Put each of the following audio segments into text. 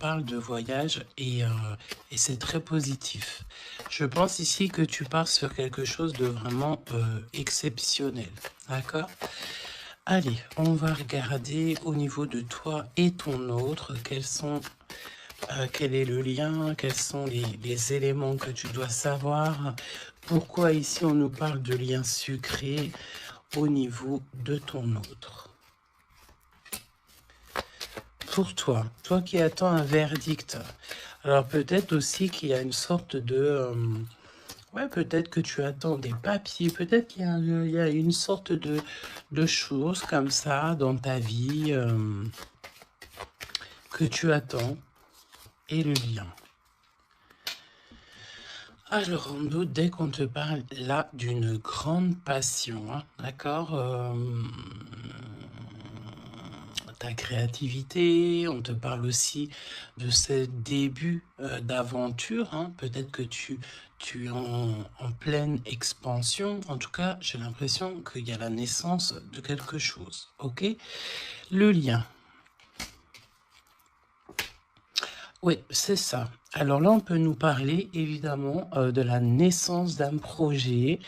parle de voyage et c'est très positif. Je pense ici que tu pars sur quelque chose de vraiment exceptionnel. D'accord? Allez, on va regarder au niveau de toi et ton autre, quel est le lien, quels sont les éléments que tu dois savoir. Pourquoi ici on nous parle de lien sucré au niveau de ton autre. Pour toi, toi qui attends un verdict, alors peut-être aussi qu'il y a une sorte de... ouais, peut-être que tu attends des papiers, peut-être qu'il y a une sorte de choses comme ça dans ta vie que tu attends et le lien. Alors, on doute dès qu'on te parle là d'une grande passion, hein, d'accord, ta créativité, on te parle aussi de ce début d'aventure, hein, peut-être que tu es en pleine expansion, en tout cas, j'ai l'impression qu'il y a la naissance de quelque chose, ok? Le lien. Oui, c'est ça. Alors là, on peut nous parler évidemment de la naissance d'un projet.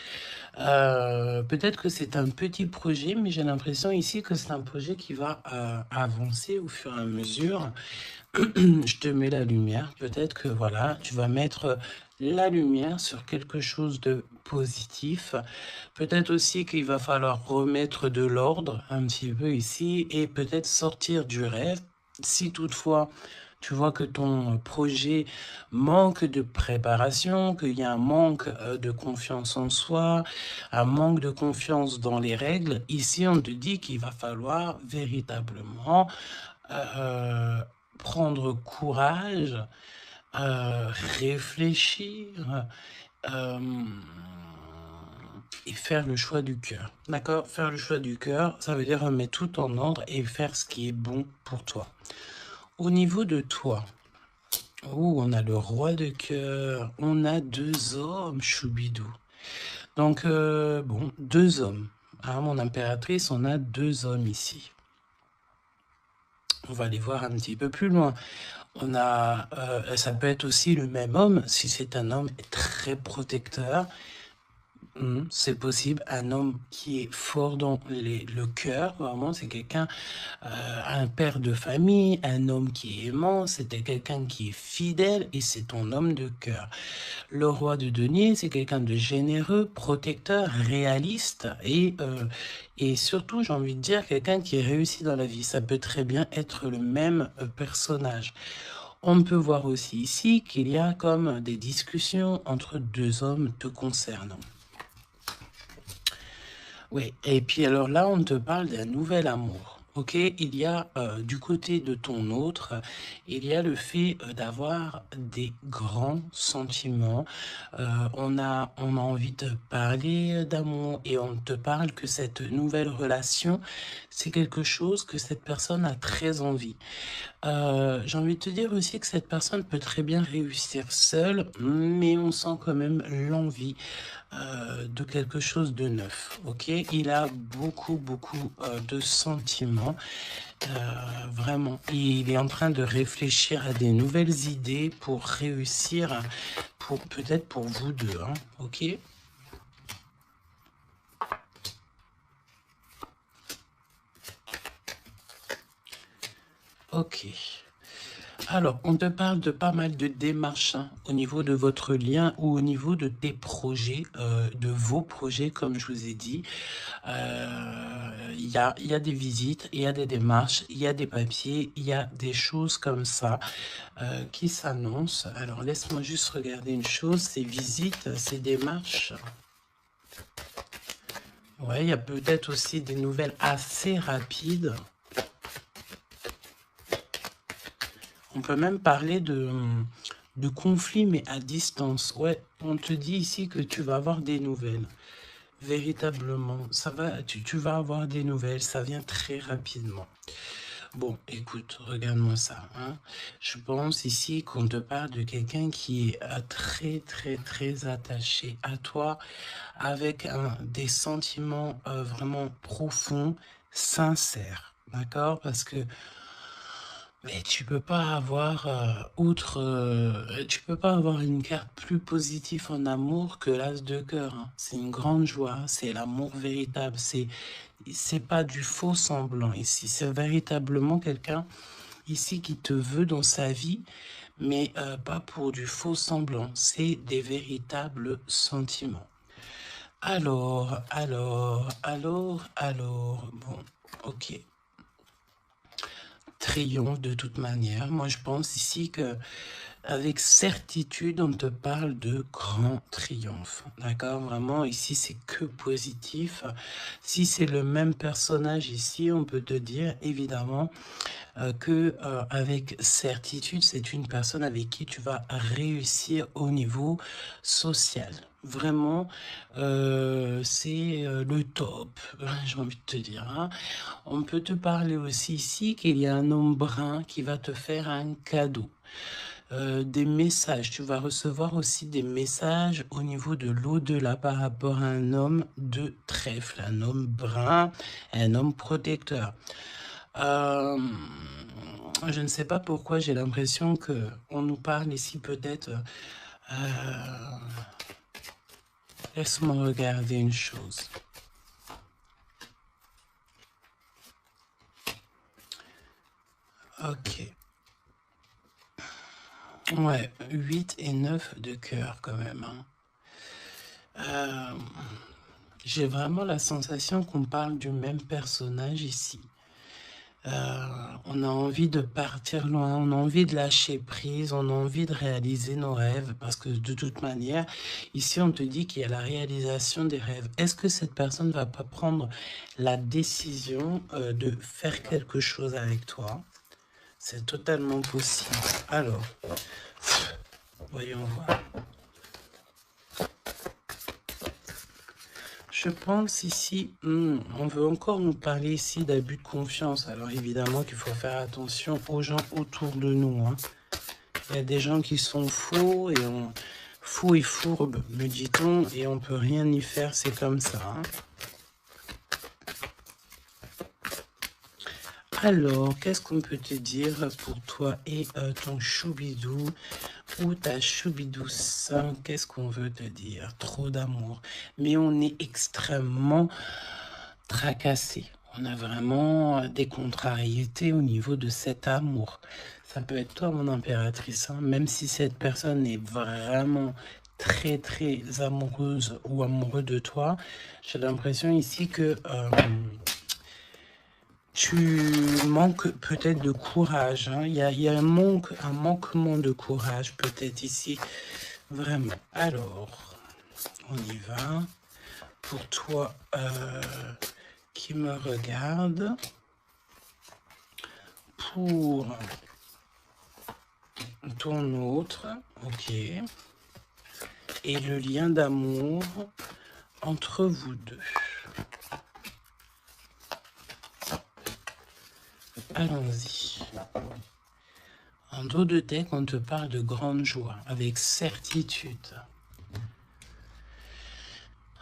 Peut-être que c'est un petit projet, mais j'ai l'impression ici que c'est un projet qui va avancer au fur et à mesure. Je te mets la lumière. Peut-être que voilà, tu vas mettre la lumière sur quelque chose de positif. Peut-être aussi qu'il va falloir remettre de l'ordre un petit peu ici et peut-être sortir du rêve. Si toutefois tu vois que ton projet manque de préparation, qu'il y a un manque de confiance en soi, un manque de confiance dans les règles, ici on te dit qu'il va falloir véritablement euh, prendre courage, réfléchir euh, et faire le choix du cœur. D'accord? Faire le choix du cœur, ça veut dire remettre tout en ordre et faire ce qui est bon pour toi. Au niveau de toi, oh, on a le roi de cœur, on a deux hommes, choubidou. Donc, bon, deux hommes. Hein, mon impératrice, on a deux hommes ici. On va aller voir un petit peu plus loin. On a, ça peut être aussi le même homme, si c'est un homme très protecteur. C'est possible, un homme qui est fort dans le cœur, vraiment, c'est quelqu'un, un père de famille, un homme qui est aimant, c'était quelqu'un qui est fidèle et c'est ton homme de cœur. Le roi de denier, c'est quelqu'un de généreux, protecteur, réaliste et surtout, j'ai envie de dire, quelqu'un qui est réussi dans la vie. Ça peut très bien être le même personnage. On peut voir aussi ici qu'il y a comme des discussions entre deux hommes te concernant. Oui, et puis alors là, on te parle d'un nouvel amour. Ok, il y a du côté de ton autre, il y a le fait d'avoir des grands sentiments. On a envie de parler d'amour et on te parle que cette nouvelle relation, c'est quelque chose que cette personne a très envie. J'ai envie de te dire aussi que cette personne peut très bien réussir seule, mais on sent quand même l'envie de quelque chose de neuf, ok? Il a beaucoup, beaucoup de sentiments, vraiment. Il est en train de réfléchir à des nouvelles idées pour réussir, peut-être pour vous deux, hein, ok? Ok. Alors, on te parle de pas mal de démarches hein, au niveau de votre lien ou au niveau de tes projets, de vos projets, comme je vous ai dit. Il y a des visites, il y a des démarches, il y a des papiers, il y a des choses comme ça qui s'annoncent. Alors, laisse-moi juste regarder une chose, ces visites, ces démarches. Ouais, il y a peut-être aussi des nouvelles assez rapides. On peut même parler de conflit, mais à distance. Ouais, on te dit ici que tu vas avoir des nouvelles. Véritablement, tu vas avoir des nouvelles, ça vient très rapidement. Bon, écoute, regarde-moi ça. Hein. Je pense ici qu'on te parle de quelqu'un qui est très, très, très attaché à toi, avec des sentiments vraiment profonds, sincères. D'accord? Parce que Mais tu peux pas avoir tu peux pas avoir une carte plus positive en amour que l'as de cœur, hein. C'est une grande joie, c'est l'amour véritable, c'est pas du faux semblant ici, c'est véritablement quelqu'un ici qui te veut dans sa vie, mais pas pour du faux semblant, c'est des véritables sentiments. Alors, bon, ok. Triomphe de toute manière. Moi, je pense ici que avec certitude, on te parle de grand triomphe. D'accord? Vraiment, ici, c'est que positif. Si c'est le même personnage ici, on peut te dire, évidemment, que avec certitude, c'est une personne avec qui tu vas réussir au niveau social. Vraiment, c'est le top, j'ai envie de te dire, hein. On peut te parler aussi ici qu'il y a un homme brun qui va te faire un cadeau. Des messages, tu vas recevoir aussi des messages au niveau de l'au-delà par rapport à un homme de trèfle, un homme brun, un homme protecteur. Je ne sais pas pourquoi j'ai l'impression que on nous parle ici peut-être. Laisse-moi regarder une chose. Ok. Ouais, 8 et 9 de cœur quand même, hein. J'ai vraiment la sensation qu'on parle du même personnage ici. On a envie de partir loin, on a envie de lâcher prise, on a envie de réaliser nos rêves, parce que de toute manière, ici on te dit qu'il y a la réalisation des rêves. Est-ce que cette personne va pas prendre la décision de faire quelque chose avec toi? C'est totalement possible. Alors, voyons voir. Je pense ici, on veut encore nous parler ici d'abus de confiance. Alors évidemment qu'il faut faire attention aux gens autour de nous, hein. Il y a des gens qui sont faux et fous et fourbes, me dit-on, et on peut rien y faire, c'est comme ça, hein. Alors, qu'est-ce qu'on peut te dire pour toi et ton choubidou ou ta choubidouce? Qu'est-ce qu'on veut te dire? Trop d'amour. Mais on est extrêmement tracassé. On a vraiment des contrariétés au niveau de cet amour. Ça peut être toi, mon impératrice, hein, même si cette personne est vraiment très, très amoureuse ou amoureux de toi. J'ai l'impression ici que tu manques peut-être de courage, hein. Il y a un manquement de courage peut-être ici, vraiment. Alors, on y va. Pour toi qui me regarde, pour ton autre, ok, et le lien d'amour entre vous deux. Allons-y. En dos de tête, on te parle de grande joie, avec certitude.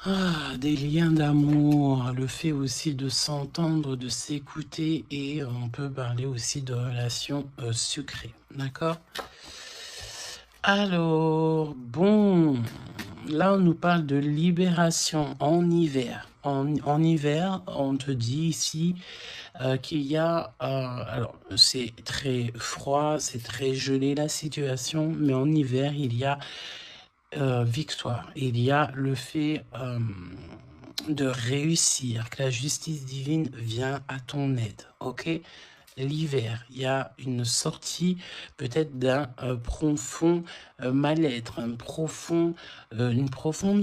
Ah, des liens d'amour, le fait aussi de s'entendre, de s'écouter, et on peut parler aussi de relations sucrées, d'accord? Alors, bon, là on nous parle de libération en hiver. En hiver, on te dit ici qu'il y a, alors c'est très froid, c'est très gelé la situation, mais en hiver, il y a victoire. Il y a le fait de réussir, que la justice divine vient à ton aide, ok? L'hiver, il y a une sortie peut-être d'un profond mal-être, une profonde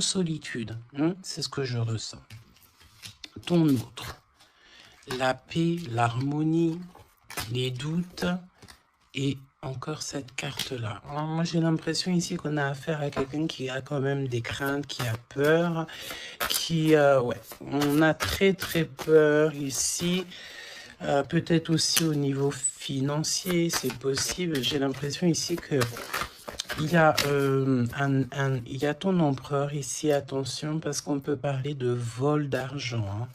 solitude, hein? C'est ce que je ressens. Ton autre, la paix, l'harmonie, les doutes et encore cette carte-là. Moi, j'ai l'impression ici qu'on a affaire à quelqu'un qui a quand même des craintes, qui a peur, ouais, on a très très peur ici. Peut-être aussi au niveau financier, c'est possible. J'ai l'impression ici que il y a il y a ton empereur ici. Attention, parce qu'on peut parler de vol d'argent, hein.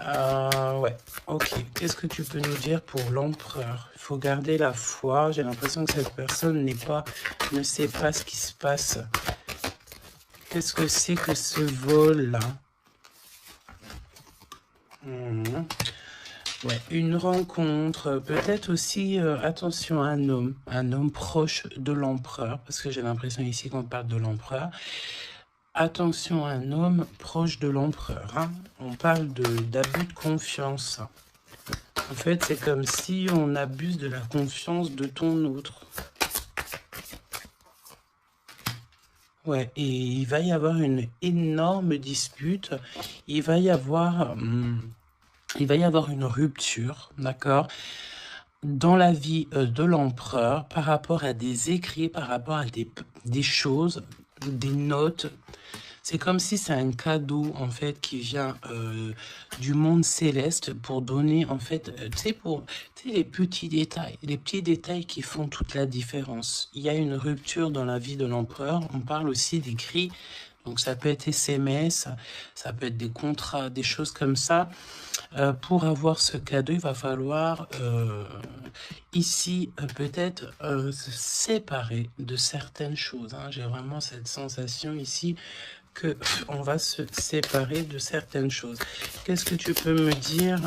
Ouais, ok. Qu'est-ce que tu peux nous dire pour l'empereur? Il faut garder la foi. J'ai l'impression que cette personne ne sait pas ce qui se passe. Qu'est-ce que c'est que ce vol-là? Ouais, une rencontre, peut-être aussi, attention, un homme proche de l'empereur, parce que j'ai l'impression ici qu'on parle de l'empereur. Attention, un homme proche de l'empereur, hein. On parle d'abus de confiance. En fait, c'est comme si on abuse de la confiance de ton autre. Ouais, et il va y avoir une énorme dispute. Il va y avoir une rupture, d'accord, dans la vie de l'empereur par rapport à des écrits, par rapport à des choses, des notes. C'est comme si c'est un cadeau, en fait, qui vient du monde céleste pour donner, en fait, tu sais, les petits détails qui font toute la différence. Il y a une rupture dans la vie de l'empereur. On parle aussi d'écrits. Donc, ça peut être SMS, ça peut être des contrats, des choses comme ça. Pour avoir ce cadeau, il va falloir ici peut-être se séparer de certaines choses, hein. J'ai vraiment cette sensation ici que on va se séparer de certaines choses. Qu'est-ce que tu peux me dire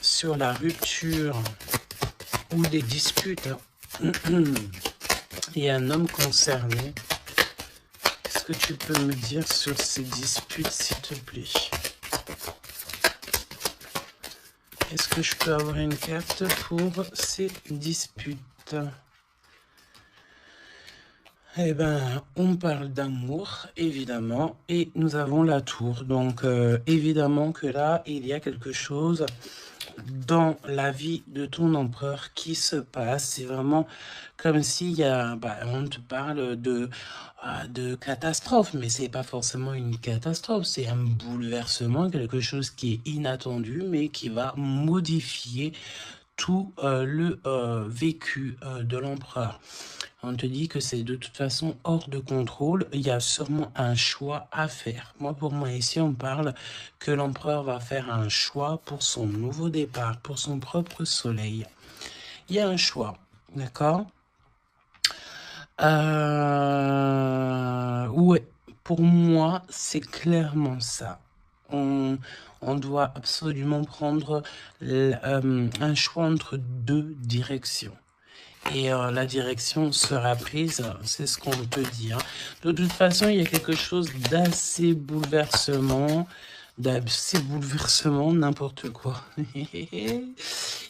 sur la rupture ou des disputes? Il y a un homme concerné. Qu'est-ce que tu peux me dire sur ces disputes, s'il te plaît? Est-ce que je peux avoir une carte pour ces disputes? Eh ben, on parle d'amour, évidemment, et nous avons la tour. Donc, évidemment que là, il y a quelque chose dans la vie de ton empereur qui se passe. C'est vraiment comme s'il y a, on te parle de catastrophe, mais c'est pas forcément une catastrophe, c'est un bouleversement, quelque chose qui est inattendu, mais qui va modifier tout le vécu de l'empereur. On te dit que c'est de toute façon hors de contrôle. Il y a sûrement un choix à faire. Pour moi, ici, on parle que l'empereur va faire un choix pour son nouveau départ, pour son propre soleil. Il y a un choix, d'accord? Ouais, pour moi, c'est clairement ça. On doit absolument prendre un choix entre deux directions. Et la direction sera prise, c'est ce qu'on peut dire. De toute façon, il y a quelque chose d'assez bouleversement, n'importe quoi. Il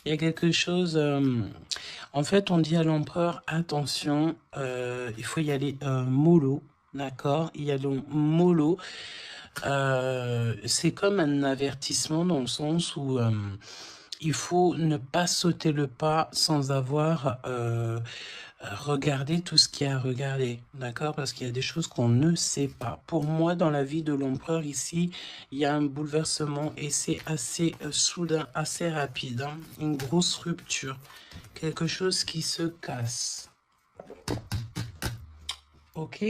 y a quelque chose... en fait, on dit à l'empereur, attention, il faut y aller mollo, d'accord? Y aller mollo. C'est comme un avertissement dans le sens où... il faut ne pas sauter le pas sans avoir regardé tout ce qu'il y a à regarder, d'accord? Parce qu'il y a des choses qu'on ne sait pas. Pour moi, dans la vie de l'empereur ici, il y a un bouleversement et c'est assez soudain, assez rapide, hein? Une grosse rupture, quelque chose qui se casse. Ok.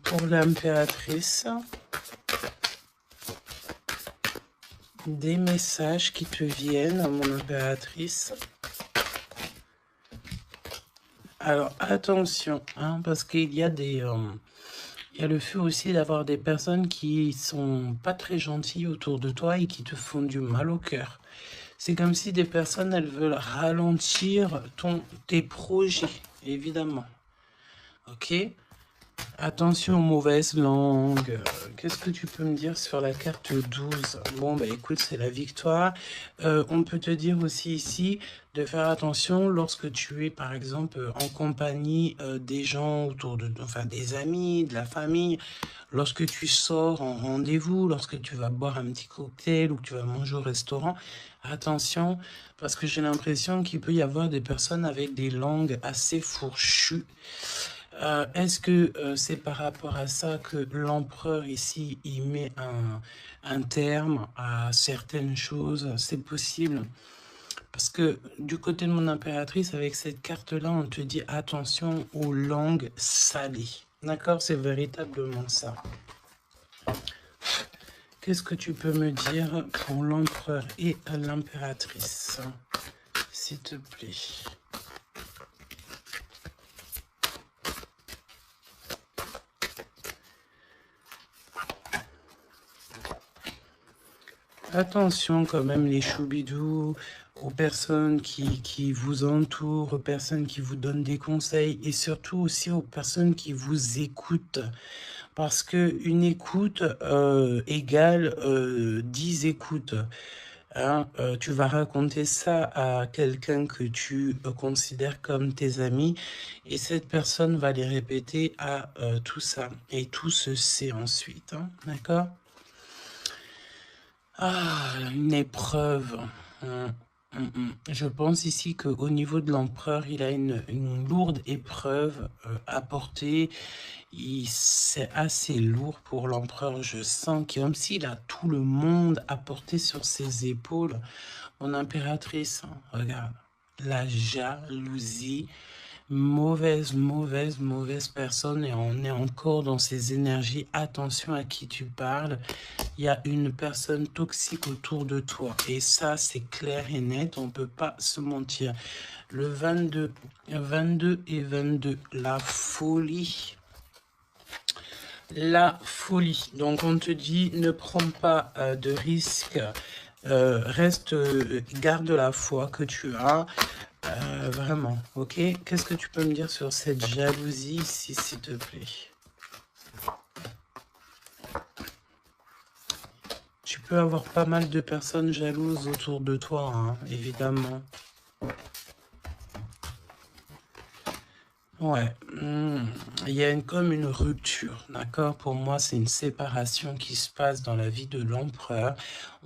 Pour l'impératrice, des messages qui te viennent, mon impératrice. Alors, attention, hein, parce qu'il y a il y a le fait aussi d'avoir des personnes qui sont pas très gentilles autour de toi et qui te font du mal au cœur. C'est comme si des personnes, elles veulent ralentir tes projets, évidemment. Ok? Attention aux mauvaises langues. Qu'est-ce que tu peux me dire sur la carte 12? Bon, écoute, c'est la victoire. On peut te dire aussi ici de faire attention lorsque tu es, par exemple, en compagnie des gens enfin, des amis, de la famille. Lorsque tu sors en rendez-vous, lorsque tu vas boire un petit cocktail ou que tu vas manger au restaurant, attention, parce que j'ai l'impression qu'il peut y avoir des personnes avec des langues assez fourchues. Est-ce que c'est par rapport à ça que l'empereur ici, il met un terme à certaines choses? C'est possible. Parce que du côté de mon impératrice, avec cette carte-là, on te dit attention aux langues salées. D'accord? C'est véritablement ça. Qu'est-ce que tu peux me dire pour l'empereur et l'impératrice, s'il te plaît? Attention quand même les choubidous, aux personnes qui vous entourent, aux personnes qui vous donnent des conseils et surtout aussi aux personnes qui vous écoutent. Parce que une écoute égale 10 écoutes. Hein, tu vas raconter ça à quelqu'un que tu considères comme tes amis et cette personne va les répéter à tout ça. Et tout se sait ensuite, hein, d'accord? Ah, une épreuve. Je pense ici qu'au niveau de l'empereur, il a une lourde épreuve à porter. C'est assez lourd pour l'empereur. Je sens comme s'il a tout le monde à porter sur ses épaules. Mon impératrice, hein, regarde, la jalousie. Mauvaise, mauvaise, mauvaise personne et on est encore dans ces énergies. Attention à qui tu parles. Il y a une personne toxique autour de toi. Et ça, c'est clair et net. On ne peut pas se mentir. Le 22 et 22, la folie. La folie. Donc, on te dit, ne prends pas de risques. Reste, garde la foi que tu as. Vraiment, ok? Qu'est-ce que tu peux me dire sur cette jalousie ici, s'il te plaît? Tu peux avoir pas mal de personnes jalouses autour de toi, hein, évidemment. Ouais, il y a comme une rupture, d'accord? Pour moi, c'est une séparation qui se passe dans la vie de l'empereur.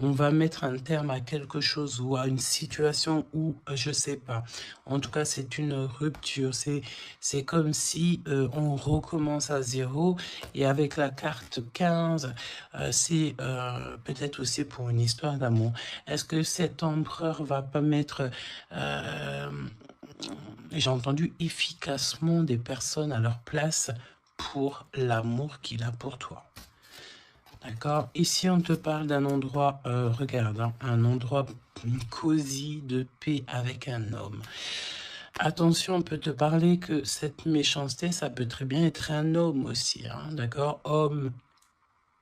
On va mettre un terme à quelque chose ou à une situation où, je sais pas. En tout cas, c'est une rupture. C'est comme si on recommence à zéro. Et avec la carte 15, c'est peut-être aussi pour une histoire d'amour. Est-ce que cet empereur va pas mettre... j'ai entendu efficacement des personnes à leur place pour l'amour qu'il a pour toi. D'accord? Ici, on te parle d'un endroit, regarde, hein, un endroit cosy de paix avec un homme. Attention, on peut te parler que cette méchanceté, ça peut très bien être un homme aussi, hein, d'accord? Homme,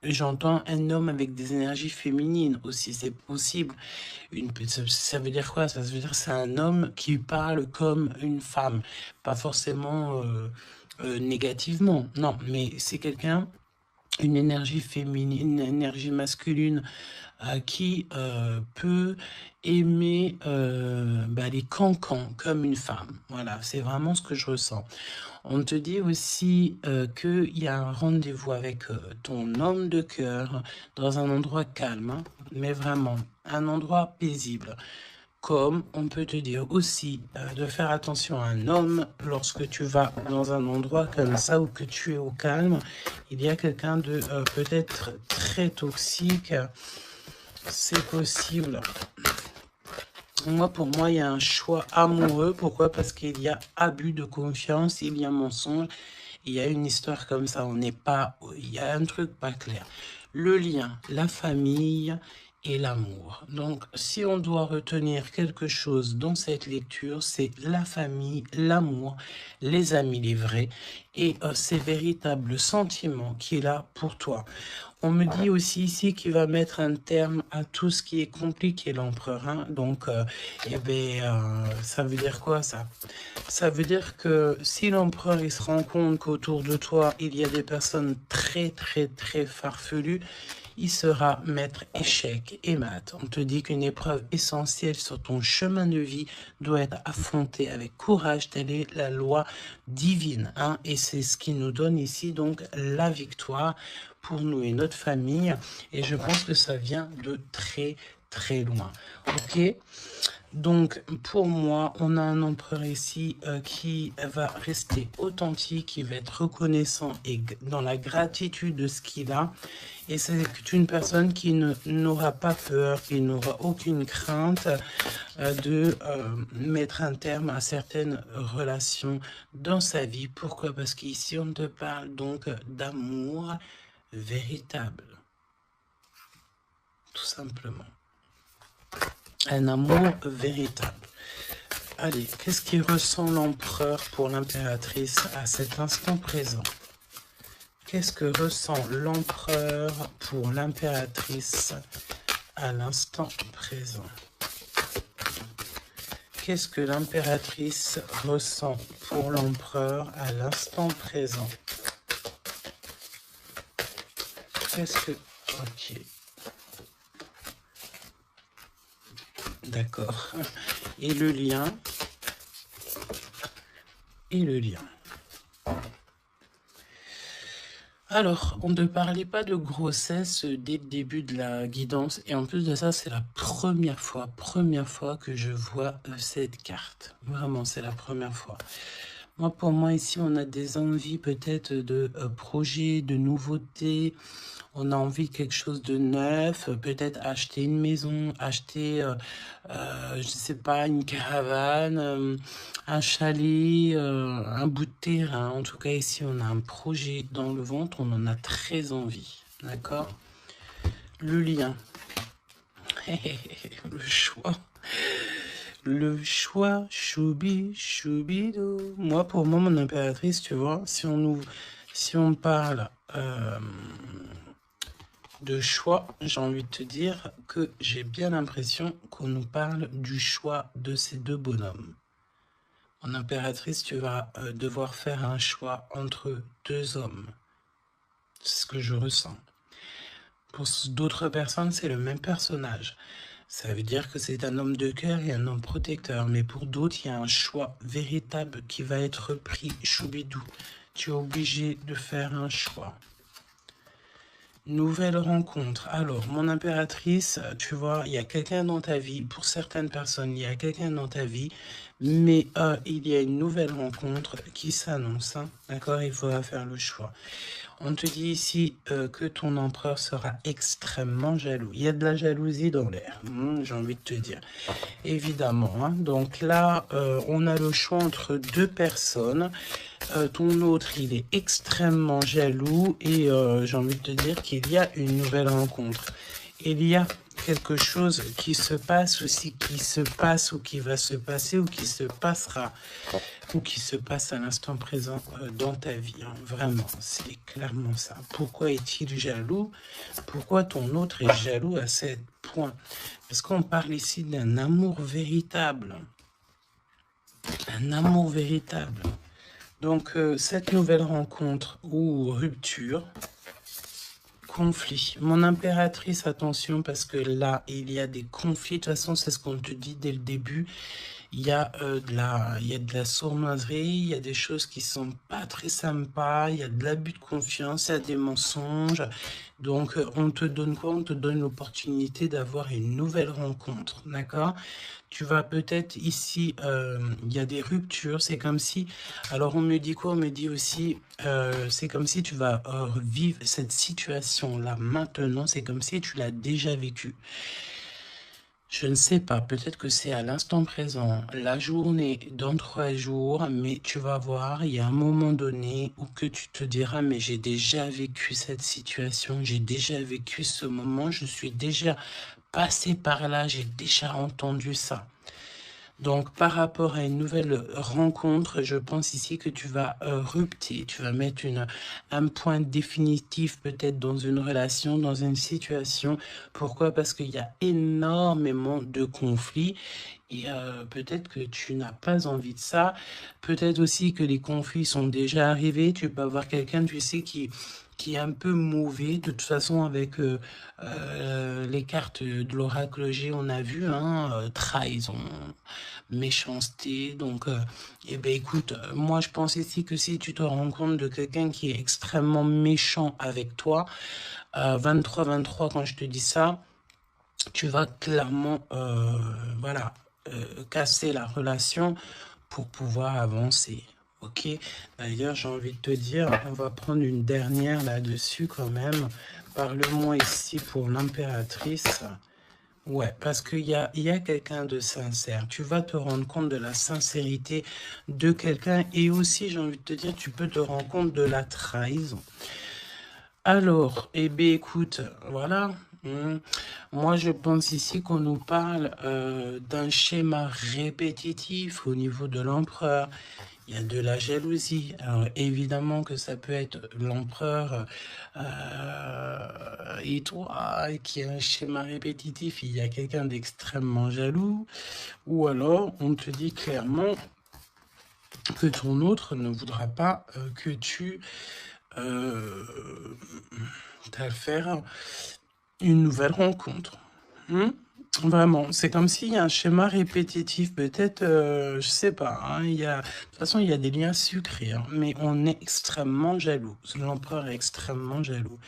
j'entends un homme avec des énergies féminines aussi, c'est possible. Ça veut dire quoi? Ça veut dire que c'est un homme qui parle comme une femme. Pas forcément négativement, non, mais c'est quelqu'un, une énergie féminine, une énergie masculine qui peut aimer les cancans comme une femme. Voilà, c'est vraiment ce que je ressens. On te dit aussi qu'il y a un rendez-vous avec ton homme de cœur dans un endroit calme, hein, mais vraiment un endroit paisible. Comme on peut te dire aussi de faire attention à un homme lorsque tu vas dans un endroit comme ça ou que tu es au calme. Il y a quelqu'un de peut-être très toxique. C'est possible. Moi, pour moi, il y a un choix amoureux. Pourquoi? Parce qu'il y a abus de confiance, il y a mensonge, il y a une histoire comme ça. On n'est pas... Il y a un truc pas clair. Le lien, la famille et l'amour. Donc, si on doit retenir quelque chose dans cette lecture, c'est la famille, l'amour, les amis, les vrais, et ces véritables sentiments qu'il a pour toi. On me dit aussi ici qu'il va mettre un terme à tout ce qui est compliqué, l'empereur. Hein. Donc, ça veut dire quoi ça? Ça veut dire que si l'empereur il se rend compte qu'autour de toi, il y a des personnes très, très, très farfelues, il sera maître échec et mat. On te dit qu'une épreuve essentielle sur ton chemin de vie doit être affrontée avec courage. Telle est la loi divine. Hein, et c'est ce qui nous donne ici donc la victoire pour nous et notre famille. Et je pense que ça vient de très, très loin. Ok? Donc, pour moi, on a un empereur ici qui va rester authentique, qui va être reconnaissant et dans la gratitude de ce qu'il a. Et c'est une personne qui n'aura pas peur, qui n'aura aucune crainte de mettre un terme à certaines relations dans sa vie. Pourquoi? Parce qu'ici, on te parle donc d'amour véritable. tout simplement. Un amour véritable. Allez, qu'est-ce qui ressent l'empereur pour l'impératrice à cet instant présent? Qu'est-ce que ressent l'empereur pour l'impératrice à l'instant présent? Qu'est-ce que l'impératrice ressent pour l'empereur à l'instant présent? Qu'est-ce que... Ok. D'accord. Et le lien? Et le lien. Alors, on ne parlait pas de grossesse dès le début de la guidance. Et en plus de ça, c'est la première fois que je vois cette carte. Vraiment, c'est la première fois. Moi, pour moi, ici, on a des envies peut-être de projets, de nouveautés. On a envie de quelque chose de neuf, peut-être acheter une maison, acheter, je sais pas, une caravane, un chalet, un bout de terrain. En tout cas, ici, on a un projet dans le ventre, on en a très envie. D'accord? Le lien. Le choix. Le choix, choubi, choubidou. Moi, pour moi, mon impératrice, tu vois, si on parle de choix, j'ai envie de te dire que j'ai bien l'impression qu'on nous parle du choix de ces deux bonhommes. En impératrice, tu vas devoir faire un choix entre deux hommes. C'est ce que je ressens. Pour d'autres personnes, c'est le même personnage. Ça veut dire que c'est un homme de cœur et un homme protecteur. Mais pour d'autres, il y a un choix véritable qui va être pris. Choubidou, tu es obligé de faire un choix. Nouvelle rencontre. Alors, mon impératrice, tu vois, il y a quelqu'un dans ta vie. Pour certaines personnes, il y a quelqu'un dans ta vie. Mais il y a une nouvelle rencontre qui s'annonce. Hein, d'accord? Il faudra faire le choix. On te dit ici que ton empereur sera extrêmement jaloux. Il y a de la jalousie dans l'air, j'ai envie de te dire. Évidemment. Hein. Donc là, on a le choix entre deux personnes. Ton autre, il est extrêmement jaloux et j'ai envie de te dire qu'il y a une nouvelle rencontre. Il y a quelque chose qui se passe aussi, qui se passe ou qui va se passer ou qui se passera ou qui se passe à l'instant présent dans ta vie. Hein. Vraiment, c'est clairement ça. Pourquoi est-il jaloux? Pourquoi ton autre est jaloux à ce point? Parce qu'on parle ici d'un amour véritable. Un amour véritable. Donc, cette nouvelle rencontre ou rupture, conflit. Mon impératrice, attention, parce que là, il y a des conflits. De toute façon, c'est ce qu'on te dit dès le début. Il y a de la sournoiserie, il y a des choses qui sont pas très sympas, il y a de l'abus de confiance, il y a des mensonges. Donc, on te donne quoi? On te donne l'opportunité d'avoir une nouvelle rencontre, d'accord? Tu vas peut-être ici, il y a des ruptures, c'est comme si... Alors, on me dit quoi? On me dit aussi, c'est comme si tu vas vivre cette situation-là maintenant, c'est comme si tu l'as déjà vécue. Je ne sais pas, peut-être que c'est à l'instant présent, la journée dans 3 jours, mais tu vas voir, il y a un moment donné où que tu te diras, mais j'ai déjà vécu cette situation, j'ai déjà vécu ce moment, je suis déjà passé par là, j'ai déjà entendu ça. Donc, par rapport à une nouvelle rencontre, je pense ici que tu vas rupter, tu vas mettre un point définitif peut-être dans une relation, dans une situation. Pourquoi? Parce qu'il y a énormément de conflits et peut-être que tu n'as pas envie de ça. Peut-être aussi que les conflits sont déjà arrivés. Tu peux avoir quelqu'un, tu sais, qui est un peu mauvais. De toute façon, avec les cartes de l'oracle G, on a vu, hein, trahison, méchanceté. Donc, eh ben, écoute, moi, je pense ici que si tu te rends compte de quelqu'un qui est extrêmement méchant avec toi, 23-23, quand je te dis ça, tu vas clairement, voilà, casser la relation pour pouvoir avancer. Ok, d'ailleurs, j'ai envie de te dire, on va prendre une dernière là-dessus quand même. Parle-moi ici pour l'impératrice. Ouais, parce qu'il y a quelqu'un de sincère. Tu vas te rendre compte de la sincérité de quelqu'un et aussi, j'ai envie de te dire, tu peux te rendre compte de la trahison. Alors, eh bien, écoute, voilà, Hmm. Moi, je pense ici qu'on nous parle d'un schéma répétitif au niveau de l'empereur. Il y a de la jalousie. Alors évidemment que ça peut être l'empereur et toi qui a un schéma répétitif, il y a quelqu'un d'extrêmement jaloux. Ou alors on te dit clairement que ton autre ne voudra pas que tu faire une nouvelle rencontre. Hmm. Vraiment, c'est comme s'il y a un schéma répétitif, peut-être, je sais pas, hein, de toute façon, il y a des liens sucrés, hein, mais on est extrêmement jaloux. L'empereur est extrêmement jaloux.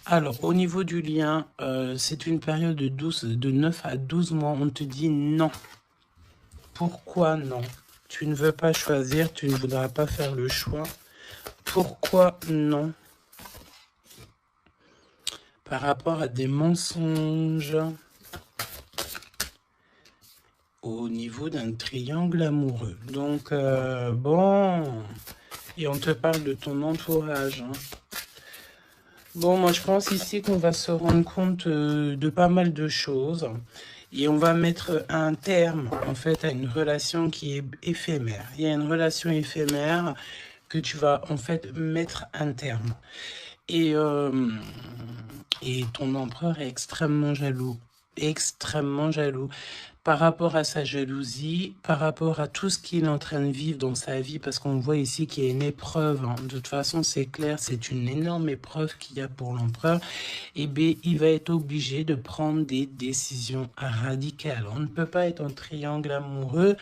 Alors, au niveau du lien, c'est une période de 9 à 12 mois. On te dit non. Pourquoi non? Tu ne veux pas choisir, tu ne voudras pas faire le choix. Pourquoi non? Par rapport à des mensonges au niveau d'un triangle amoureux. Donc, bon, et on te parle de ton entourage. Hein. Bon, moi, je pense ici qu'on va se rendre compte de pas mal de choses. Et on va mettre un terme, en fait, à une relation qui est éphémère. Il y a une relation éphémère que tu vas, en fait, mettre un terme. Et ton empereur est extrêmement jaloux. Extrêmement jaloux. Par rapport à sa jalousie, par rapport à tout ce qu'il est en train de vivre dans sa vie, parce qu'on voit ici qu'il y a une épreuve, hein. De toute façon, c'est clair, c'est une énorme épreuve qu'il y a pour l'empereur, et bien, il va être obligé de prendre des décisions radicales. On ne peut pas être en triangle amoureux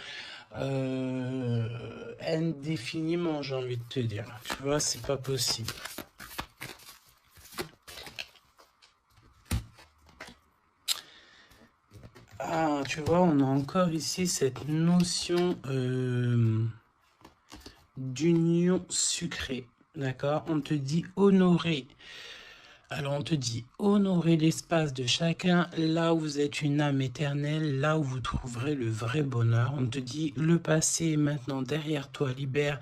indéfiniment, j'ai envie de te dire. Tu vois, c'est pas possible. Ah, tu vois, on a encore ici cette notion d'union sucrée, d'accord? On te dit honorer. Alors, on te dit honorer l'espace de chacun, là où vous êtes une âme éternelle, là où vous trouverez le vrai bonheur. On te dit le passé est maintenant derrière toi, libère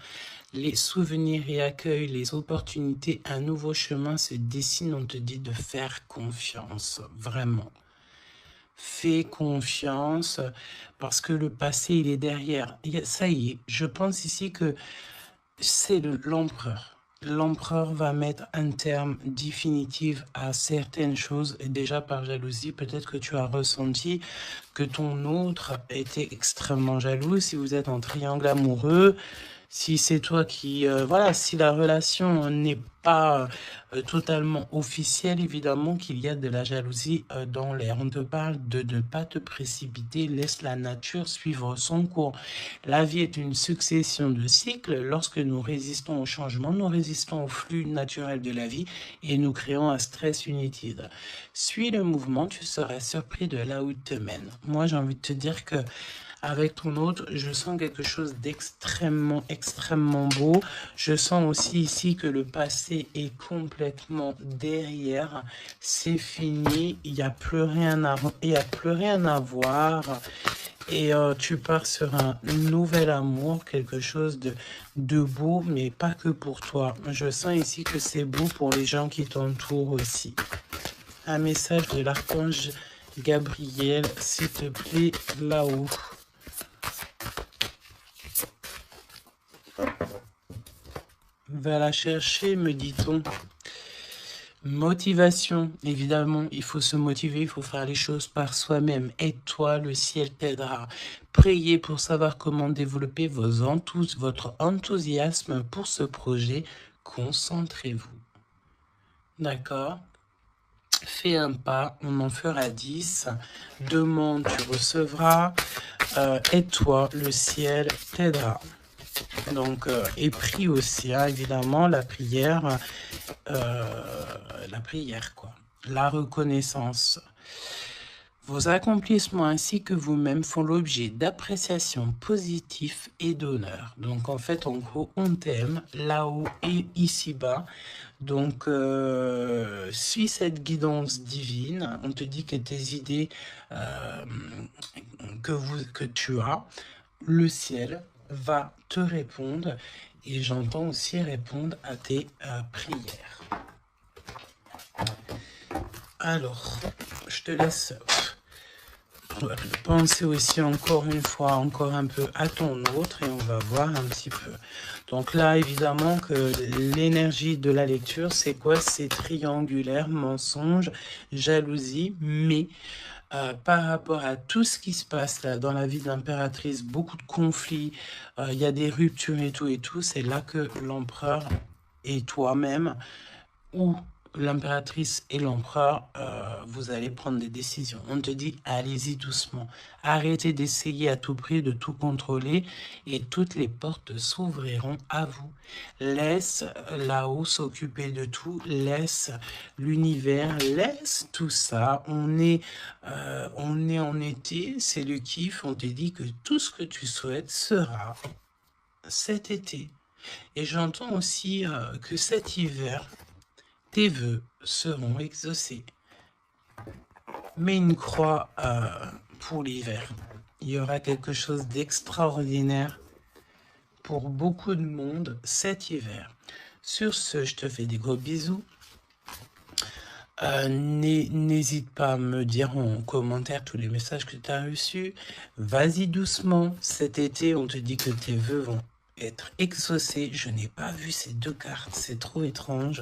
les souvenirs et accueille les opportunités. Un nouveau chemin se dessine, on te dit de faire confiance, vraiment. Fais confiance parce que le passé, il est derrière. Ça y est, je pense ici que c'est l'empereur. L'empereur va mettre un terme définitif à certaines choses. Et déjà par jalousie, peut-être que tu as ressenti que ton autre était extrêmement jaloux. Si vous êtes en triangle amoureux, si c'est toi qui... voilà, si la relation n'est pas totalement officielle, évidemment qu'il y a de la jalousie dans l'air. On te parle de ne pas te précipiter, laisse la nature suivre son cours. La vie est une succession de cycles. Lorsque nous résistons au changement, nous résistons au flux naturel de la vie et nous créons un stress inutile. Suis le mouvement, tu seras surpris de là où il te mène. Moi, j'ai envie de te dire que avec ton autre, je sens quelque chose d'extrêmement, extrêmement beau. Je sens aussi ici que le passé est complètement derrière. C'est fini. Il n'y a plus rien à voir. Et tu pars sur un nouvel amour, quelque chose de beau, mais pas que pour toi. Je sens ici que c'est beau pour les gens qui t'entourent aussi. Un message de l'archange Gabriel, s'il te plaît, là-haut. Va la chercher, me dit-on. Motivation, évidemment, il faut se motiver, il faut faire les choses par soi-même. Aide-toi, le ciel t'aidera. Priez pour savoir comment développer votre enthousiasme pour ce projet. Concentrez-vous. D'accord? Fais un pas, on en fera 10. Demande, tu recevras. Aide-toi, le ciel t'aidera. Donc, et prie aussi, hein, évidemment, la prière, quoi. La reconnaissance. Vos accomplissements ainsi que vous-même font l'objet d'appréciation positive et d'honneur. Donc, en fait, en gros, on t'aime là-haut et ici-bas. Donc, suis cette guidance divine. On te dit que tes idées que tu as, le ciel va te répondre et j'entends aussi répondre à tes prières. Alors, je te laisse penser aussi encore une fois, encore un peu à ton autre et on va voir un petit peu. Donc là, évidemment que l'énergie de la lecture, c'est quoi? C'est triangulaire, mensonge, jalousie, mais par rapport à tout ce qui se passe là dans la vie de l'impératrice, beaucoup de conflits, il y a des ruptures et tout, c'est là que l'empereur et toi-même ou l'impératrice et l'empereur, vous allez prendre des décisions. On te dit, allez-y doucement. Arrêtez d'essayer à tout prix de tout contrôler et toutes les portes s'ouvriront à vous. Laisse là-haut s'occuper de tout. Laisse l'univers, laisse tout ça. On est en été, c'est le kiff. On te dit que tout ce que tu souhaites sera cet été. Et j'entends aussi que cet hiver, tes vœux seront exaucés. Mets une croix pour l'hiver. Il y aura quelque chose d'extraordinaire pour beaucoup de monde cet hiver. Sur ce, je te fais des gros bisous. N'hésite pas à me dire en commentaire tous les messages que tu as reçus. Vas-y doucement. Cet été, on te dit que tes vœux vont être exaucés. Je n'ai pas vu ces deux cartes. C'est trop étrange.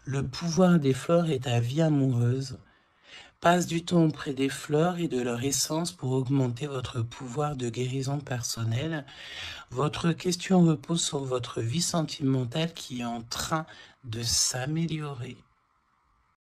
Le pouvoir des fleurs est ta vie amoureuse. Passe du temps auprès des fleurs et de leur essence pour augmenter votre pouvoir de guérison personnelle. Votre question repose sur votre vie sentimentale qui est en train de s'améliorer.